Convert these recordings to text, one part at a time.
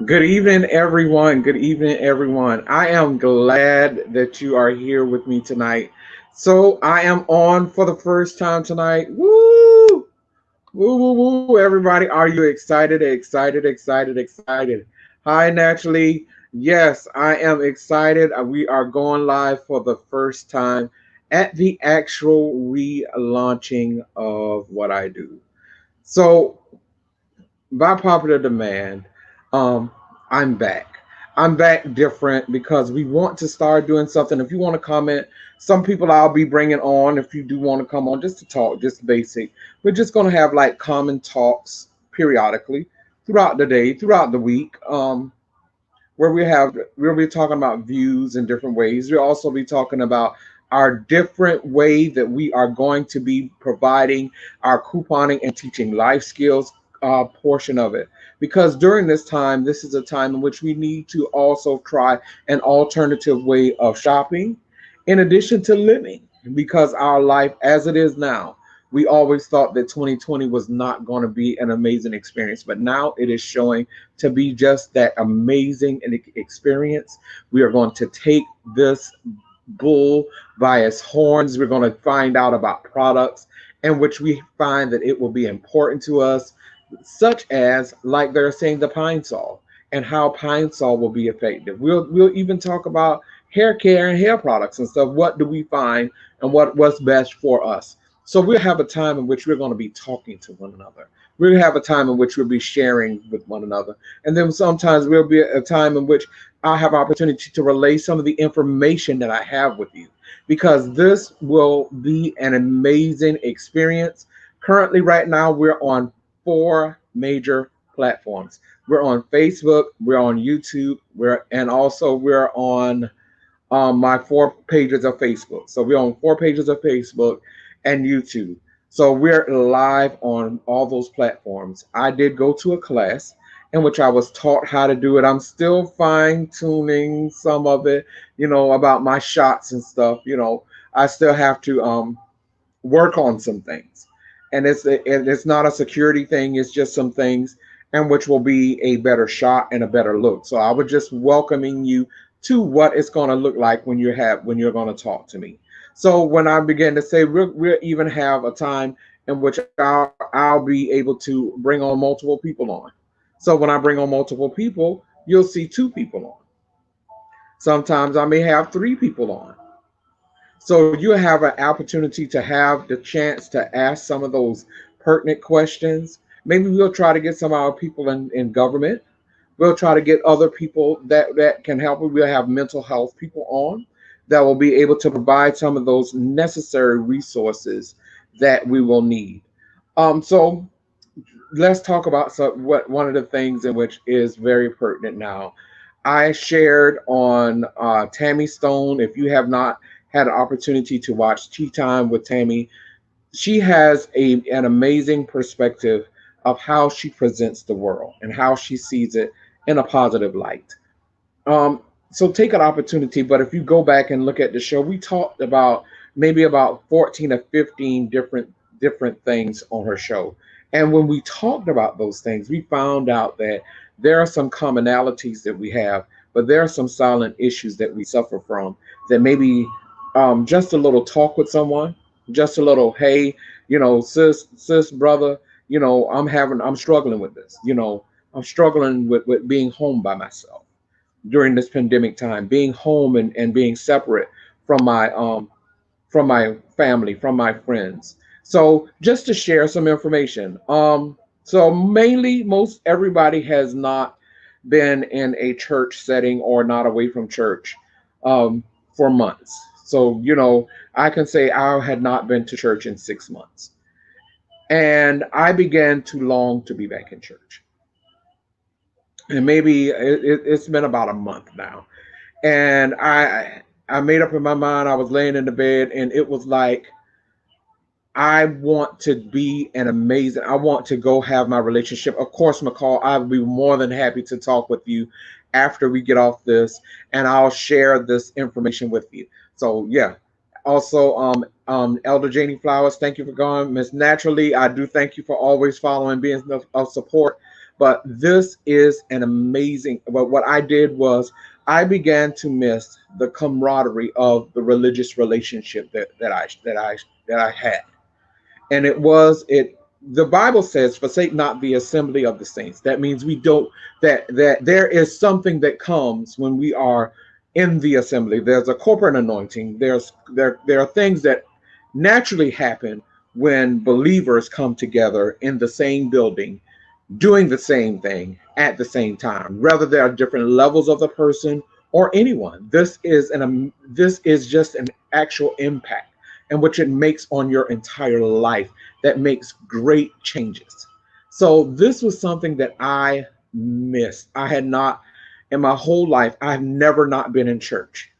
Good evening, everyone. Good evening, everyone. I am glad that you are here with me tonight. So I am on for the first time tonight. Woo! Woo, woo, woo, everybody. Are you excited? Excited, excited, excited. Hi, Naturally. Yes, I am excited. We are going live for the first time at the actual relaunching of what I do. So by popular demand, um, I'm back. I'm back different because we want to start doing something. If you want to comment, some people I'll be bringing on. If you do want to come on just to talk, just basic, we're just going to have like common talks periodically throughout the day, throughout the week. Where we'll be talking about views in different ways. We'll also be talking about our different way that we are going to be providing our couponing and teaching life skills portion of it. Because during this time, this is a time in which we need to also try an alternative way of shopping in addition to living. Because our life as it is now, we always thought that 2020 was not going to be an amazing experience, but now it is showing to be just that amazing experience. We are going to take this bull by its horns. We're going to find out about products in which we find that it will be important to us, such as, like they're saying, the pine sol and how pine sol will be effective. We'll even talk about hair care and hair products and stuff. What do we find and what's best for us? So we'll have a time in which we're going to be talking to one another. We'll have a time in which we'll be sharing with one another. And then sometimes there'll be a time in which I'll have opportunity to relay some of the information that I have with you because this will be an amazing experience. Currently, right now, we're on four major platforms. We're on Facebook, we're on YouTube, we're on my four pages of Facebook. So we're on four pages of Facebook and YouTube. So we're live on all those platforms. I did go to a class in which I was taught how to do it. I'm still fine tuning some of it, about my shots and stuff. I still have to work on some things. And it's not a security thing, it's just some things and which will be a better shot and a better look. So I was just welcoming you to what it's going to look like when you're going to talk to me. So when I begin to say we'll even have a time in which I'll be able to bring on multiple people on. So when I bring on multiple people, you'll see two people on. Sometimes I may have three people on. So you have an opportunity to have the chance to ask some of those pertinent questions. Maybe we'll try to get some of our people in government. We'll try to get other people that can help. We'll have mental health people on that will be able to provide some of those necessary resources that we will need. So let's talk about what one of the things in which is very pertinent now. I shared on Tammy Stone. If you have not had an opportunity to watch Tea Time with Tammy, she has an amazing perspective of how she presents the world and how she sees it in a positive light. So take an opportunity, but if you go back and look at the show, we talked about maybe about 14 or 15 different things on her show. And when we talked about those things, we found out that there are some commonalities that we have, but there are some silent issues that we suffer from that maybe just a little talk with someone, just a little, hey, sis, brother, I'm struggling with this. I'm struggling with being home by myself during this pandemic time, being home and being separate from my family, from my friends. So just to share some information. So mainly most everybody has not been in a church setting or not away from church um, for months. So, I can say I had not been to church in 6 months. And I began to long to be back in church. And maybe it's been about a month now. And I made up in my mind. I was laying in the bed, and it was like I want to be an amazing. I want to go have my relationship. Of course, McCall, I would be more than happy to talk with you after we get off this, and I'll share this information with you. So yeah. Also, Elder Janie Flowers, thank you for going. Miss Naturally, I do thank you for always following, being of support. But this is an amazing. But what I did was I began to miss the camaraderie of the religious relationship that I had, and it. The Bible says, "Forsake not the assembly of the saints." That means we don't. That there is something that comes when we are in the assembly. There's a corporate anointing. There are things that naturally happen when believers come together in the same building doing the same thing at the same time, whether there are different levels of the person or anyone. This is just an actual impact and which it makes on your entire life that makes great changes. So this was something that I missed. I had not in my whole life. I've never not been in church.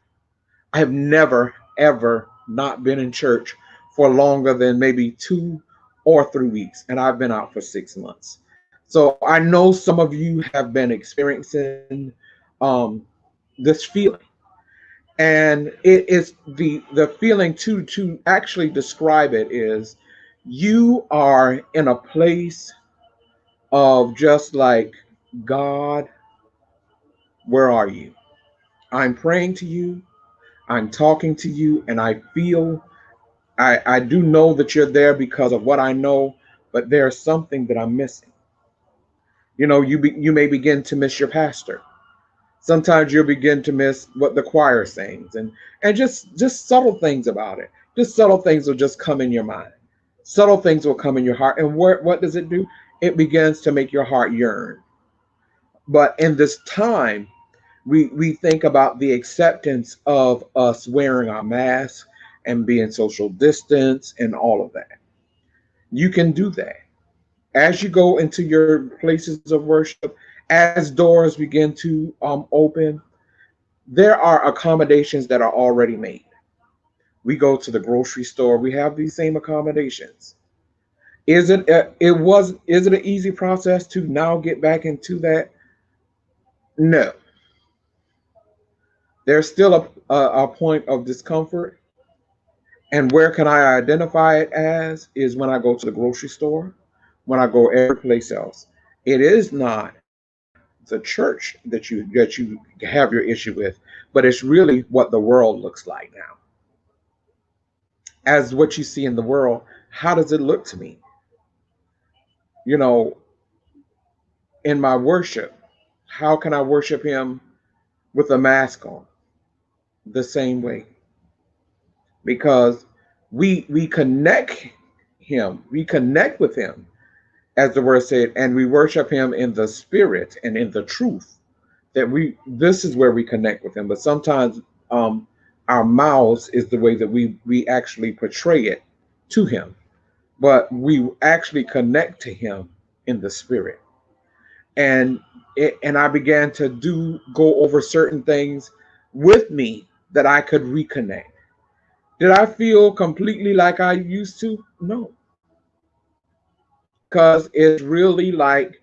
I have never ever not been in church for longer than maybe 2 or 3 weeks, and I've been out for 6 months. So I know some of you have been experiencing um, this feeling, and it is the feeling to actually describe it is you are in a place of just like, God, where are you? I'm praying to you, I'm talking to you, and I feel I do know that you're there because of what I know, but there's something that I'm missing. You may begin to miss your pastor. Sometimes you'll begin to miss what the choir sings, and just subtle things about it. Just subtle things will just come in your mind. Subtle things will come in your heart, and what does it do? It begins to make your heart yearn. But in this time, we think about the acceptance of us wearing our masks and being social distance and all of that. You can do that as you go into your places of worship, as doors begin to open. There are accommodations that are already made. We go to the grocery store, we have these same accommodations. Is it an easy process to now get back into that? No. There's still a point of discomfort. And where can I identify it as is when I go to the grocery store, when I go every place else. It is not the church that you have your issue with, but it's really what the world looks like now. As what you see in the world, how does it look to me? You know, in my worship, how can I worship him with a mask on? The same way. Because we connect we connect with him, as the word said, and we worship him in the spirit and in the truth. That we this is where we connect with him. But sometimes um our mouths is the way that we actually portray it to him. But we actually connect to him in the spirit. And I began to do go over certain things with me that I could reconnect. Did I feel completely like I used to? No, because it's really like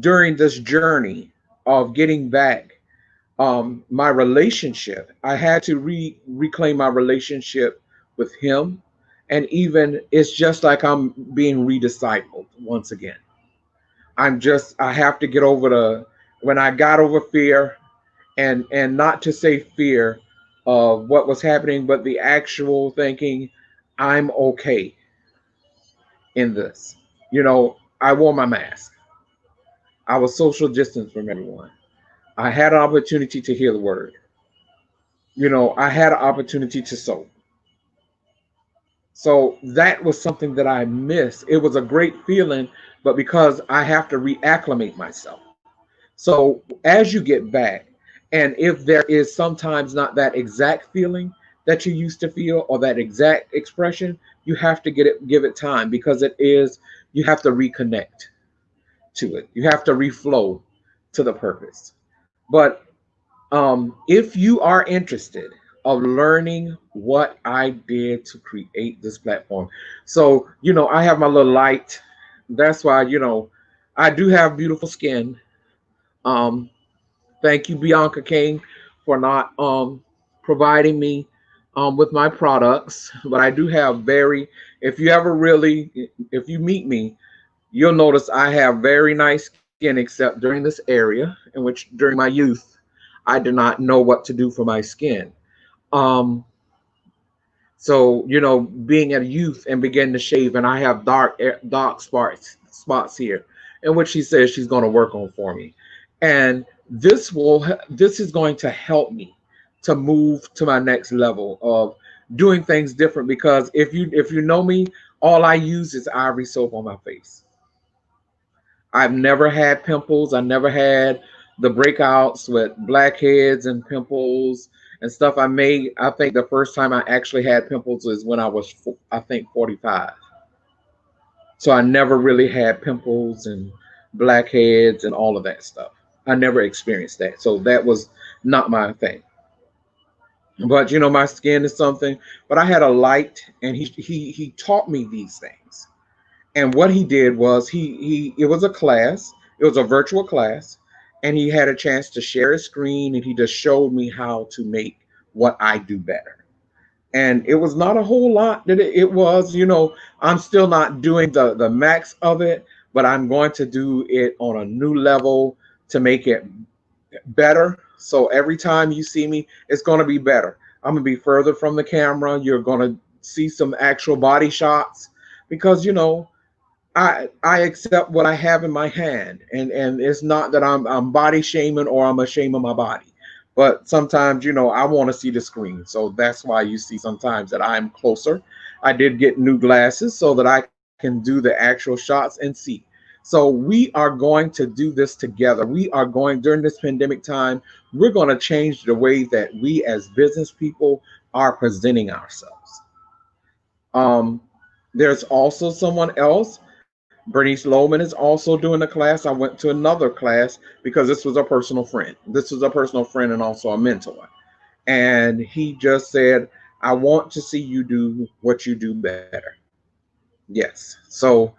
during this journey of getting back my relationship, I had to reclaim my relationship with him, and even it's just like I'm being rediscipled once again. I have to get over the when I got over fear, and not to say fear of what was happening, but the actual thinking I'm okay in this. I wore my mask. I was social distance from everyone. I had an opportunity to hear the word. I had an opportunity to sow. So that was something that I missed. It was a great feeling, but because I have to reacclimate myself. So as you get back, and if there is sometimes not that exact feeling that you used to feel or that exact expression, you have to give it time because you have to reconnect to it. You have to reflow to the purpose. But if you are interested of learning what I did to create this platform, so I have my little light. That's why I do have beautiful skin. Um, Thank you, Bianca King, for not providing me with my products. But I do have if you meet me, you'll notice I have very nice skin. skin except during this area in which during my youth I did not know what to do for my skin. Um, so being a youth and begin to shave, and I have dark spots here, in which she says she's going to work on for me, and this is going to help me to move to my next level of doing things different. Because if you know me, all I use is Ivory soap on my face. I've never had pimples. I never had the breakouts with blackheads and pimples and stuff. I think the first time I actually had pimples was when I was, I think, 45. So I never really had pimples and blackheads and all of that stuff. I never experienced that. So that was not my thing. But my skin is something. But I had a light, and he taught me these things. And what he did was he it was a class, it was a virtual class, and he had a chance to share his screen, and he just showed me how to make what I do better. And it was not a whole lot that it was. I'm still not doing the max of it, but I'm going to do it on a new level to make it better. So every time you see me, it's going to be better. I'm going to be further from the camera. You're going to see some actual body shots, because I accept what I have in my hand, and it's not that I'm body shaming or I'm ashamed of my body, but sometimes I want to see the screen, so that's why you see sometimes that I'm closer. I did get new glasses so that I can do the actual shots and see. So we are going to do this together. We are going during this pandemic time. We're going to change the way that we as business people are presenting ourselves. Um, there's also someone else. Bernice Lohman is also doing a class. I went to another class because this was a personal friend. This was a personal friend and also a mentor. And he just said, I want to see you do what you do better. Yes. So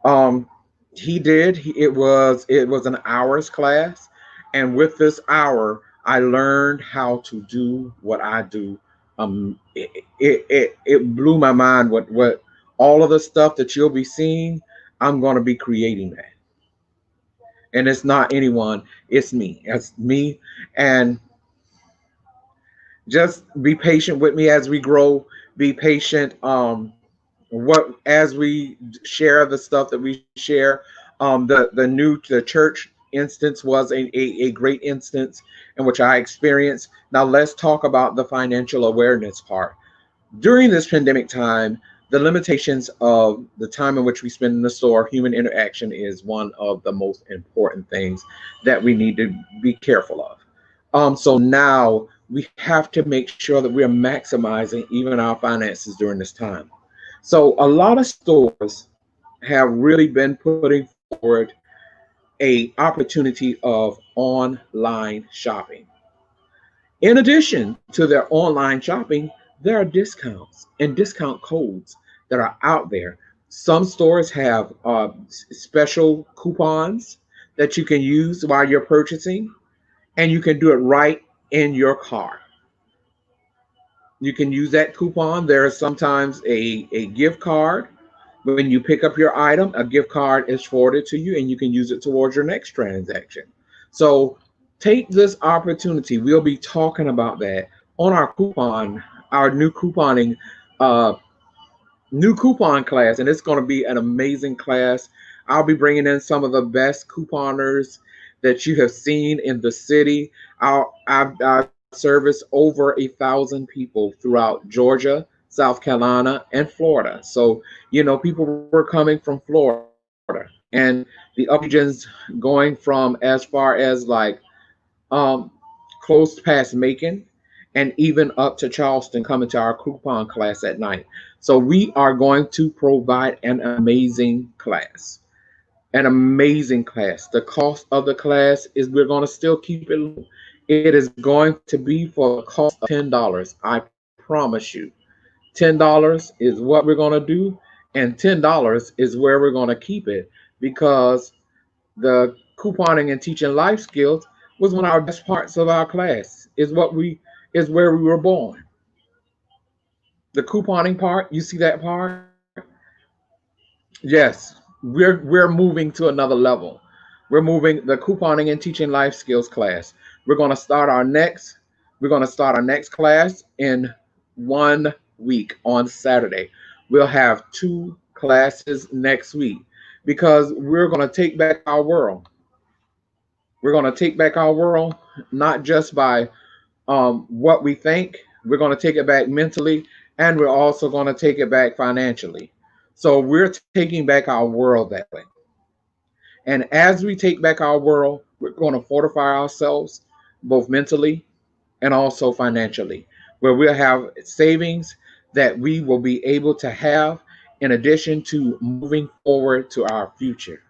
um, he did. It was an hour's class. And with this hour, I learned how to do what I do. It blew my mind what all of the stuff that you'll be seeing. I'm going to be creating that, and it's not anyone. It's me. It's me, and just be patient with me as we grow. Be patient. What as we share the stuff that we share. The church instance was a great instance in which I experienced. Now let's talk about the financial awareness part. During this pandemic time, the limitations of the time in which we spend in the store, human interaction is one of the most important things that we need to be careful of. So now we have to make sure that we're maximizing even our finances during this time. So a lot of stores have really been putting forward a opportunity of online shopping. In addition to their online shopping, there are discounts and discount codes that are out there. Some stores have special coupons that you can use while you're purchasing, and you can do it right in your car. You can use that coupon. There is sometimes a gift card. When you pick up your item, a gift card is forwarded to you, and you can use it towards your next transaction. So take this opportunity. We'll be talking about that on our uh, new coupon class, and it's going to be an amazing class. I'll be bringing in some of the best couponers that you have seen in the city. I've serviced over 1,000 people throughout Georgia, South Carolina, and Florida. So, people were coming from Florida and the upper regions, going from as far as like um, close past Macon, and even up to Charleston, coming to our coupon class at night. So we are going to provide an amazing class. An amazing class. The cost of the class is we're going to still keep it low. It is going to be for the cost of $10. I promise you. $10 is what we're going to do, and $10 is where we're going to keep it, because the couponing and teaching life skills was one of our best parts of our class. Is where we were born. The couponing part, you see that part? Yes, we're moving to another level. We're moving the couponing and teaching life skills class. We're going to start our next. We're going to start our next class in 1 week on Saturday. We'll have 2 classes next week because we're going to take back our world. We're going to take back our world, not just by what we think. We're going to take it back mentally, and we're also going to take it back financially. So we're taking back our world that way. And as we take back our world, we're going to fortify ourselves both mentally and also financially, where we'll have savings that we will be able to have in addition to moving forward to our future.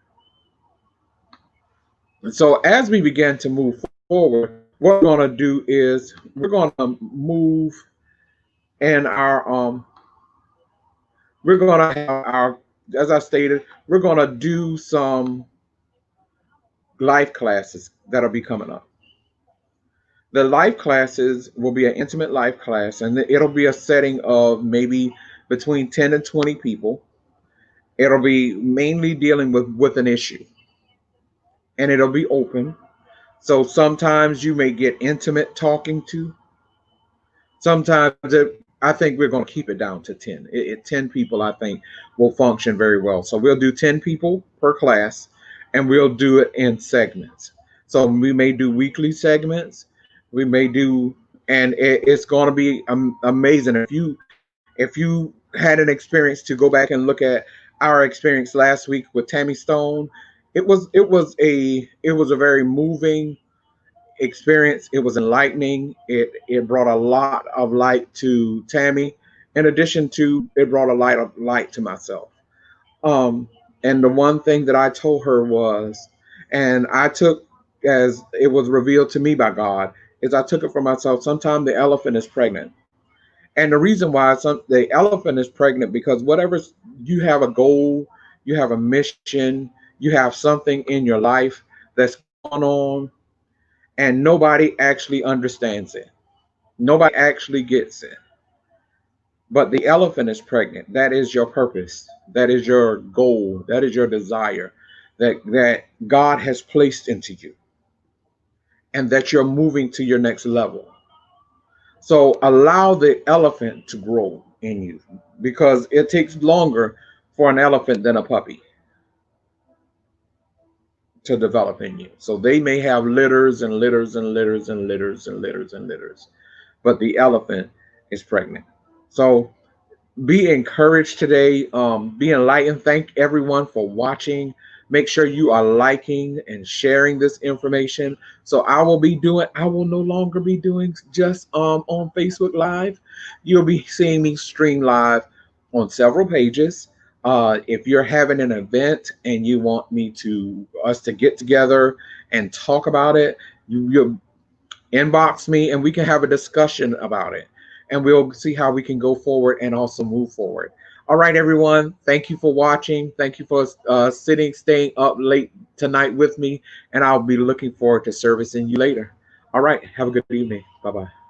And so as we begin to move forward, what we're going to do is we're going to move in we're going to have our, as I stated, we're going to do some life classes that'll be coming up. The life classes will be an intimate life class, and it'll be a setting of maybe between 10 and 20 people. It'll be mainly dealing with an issue, and it'll be open. So sometimes you may get intimate talking to. Sometimes I think we're going to keep it down to 10. 10 people, I think, will function very well. So we'll do 10 people per class, and we'll do it in segments. So we may do weekly segments. We may do, and it's going to be amazing. If you had an experience to go back and look at our experience last week with Tammy Stone, it was a very moving experience. It was enlightening. It brought a lot of light to Tammy. In addition to, it brought a light of light to myself. Um, and the one thing that I told her was, and I took as it was revealed to me by God, is I took it for myself. Sometimes the elephant is pregnant. And the reason why the elephant is pregnant because whatever you have a goal, you have a mission, you have something in your life that's going on, and nobody actually understands it. Nobody actually gets it. But the elephant is pregnant. That is your purpose. That is your goal. That is your desire that God has placed into you and that you're moving to your next level. So allow the elephant to grow in you because it takes longer for an elephant than a puppy to develop in you. So they may have litters and litters and litters and litters and litters and litters, but the elephant is pregnant. So be encouraged today. Be enlightened. Thank everyone for watching. Make sure you are liking and sharing this information. So I will no longer be doing just on Facebook Live. You'll be seeing me stream live on several pages. If you're having an event and you want us to get together and talk about it, you inbox me and we can have a discussion about it. And we'll see how we can go forward and also move forward. All right, everyone. Thank you for watching. Thank you for staying up late tonight with me. And I'll be looking forward to servicing you later. All right. Have a good evening. Bye-bye.